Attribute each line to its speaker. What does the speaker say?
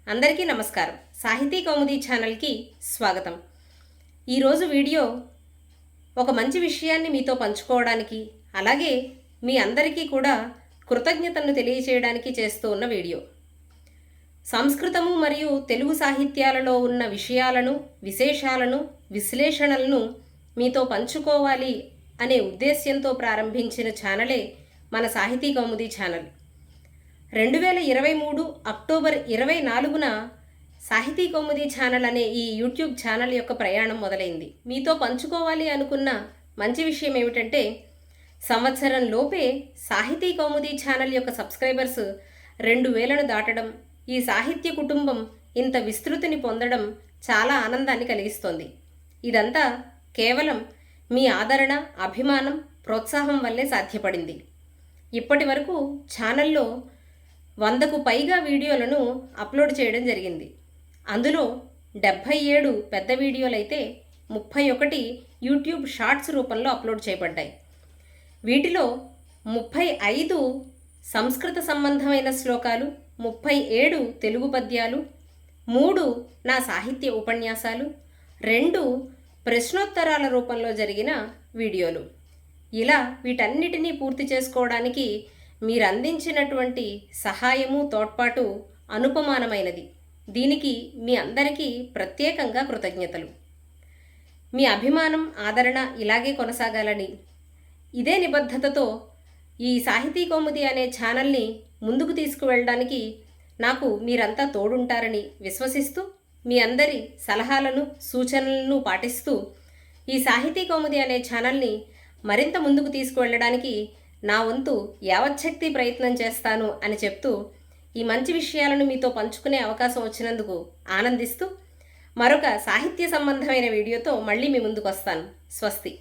Speaker 1: అందరికీ నమస్కారం. సాహితీ కౌముది ఛానల్కి స్వాగతం. ఈరోజు వీడియో ఒక మంచి విషయాన్ని మీతో పంచుకోవడానికి, అలాగే మీ అందరికీ కూడా కృతజ్ఞతలను తెలియచేయడానికి చేస్తూ ఉన్న వీడియో. సంస్కృతము మరియు తెలుగు సాహిత్యాలలో ఉన్న విషయాలను, విశేషాలను, విశ్లేషణలను మీతో పంచుకోవాలి అనే ఉద్దేశ్యంతో ప్రారంభించిన ఛానలే మన సాహితీ కౌముది ఛానల్. 2023 అక్టోబర్ 24న సాహితీ కౌముది ఛానల్ అనే ఈ యూట్యూబ్ ఛానల్ యొక్క ప్రయాణం మొదలైంది. మీతో పంచుకోవాలి అనుకున్న మంచి విషయం ఏమిటంటే, సంవత్సరం లోపే సాహితీ కౌముది ఛానల్ యొక్క సబ్స్క్రైబర్స్ 2000ను దాటడం, ఈ సాహిత్య కుటుంబం ఇంత విస్తృతిని పొందడం చాలా ఆనందాన్ని కలిగిస్తోంది. ఇదంతా కేవలం మీ ఆదరణ, అభిమానం, ప్రోత్సాహం వల్లే సాధ్యపడింది. ఇప్పటి వరకు ఛానల్లో 100కు పైగా వీడియోలను అప్లోడ్ చేయడం జరిగింది. అందులో 77 పెద్ద వీడియోలైతే 31 యూట్యూబ్ షార్ట్స్ రూపంలో అప్లోడ్ చేయబడ్డాయి. వీటిలో 35 సంస్కృత సంబంధమైన శ్లోకాలు, 37 తెలుగు పద్యాలు, 3 నా సాహిత్య ఉపన్యాసాలు, 2 ప్రశ్నోత్తరాల రూపంలో జరిగిన వీడియోలు. ఇలా వీటన్నిటినీ పూర్తి చేసుకోవడానికి మీరు అందించినటువంటి సహాయము, తోడ్పాటు అనుపమానమైనది. దీనికి మీ అందరికీ ప్రత్యేకంగా కృతజ్ఞతలు. మీ అభిమానం, ఆదరణ ఇలాగే కొనసాగాలని, ఇదే నిబద్ధతతో ఈ సాహితీ కౌముది అనే ఛానల్ని ముందుకు తీసుకువెళ్ళడానికి నాకు మీరంతా తోడుంటారని విశ్వసిస్తూ, మీ అందరి సలహాలను, సూచనలను పాటిస్తూ ఈ సాహితీ కౌముది అనే ఛానల్ని మరింత ముందుకు తీసుకువెళ్ళడానికి నా వంతు యావచ్చక్తి ప్రయత్నం చేస్తాను అని చెప్తూ, ఈ మంచి విషయాలను మీతో పంచుకునే అవకాశం వచ్చినందుకు ఆనందిస్తూ, మరొక సాహిత్య సంబంధమైన వీడియోతో మళ్ళీ మీ ముందుకు వస్తాను. స్వస్తి.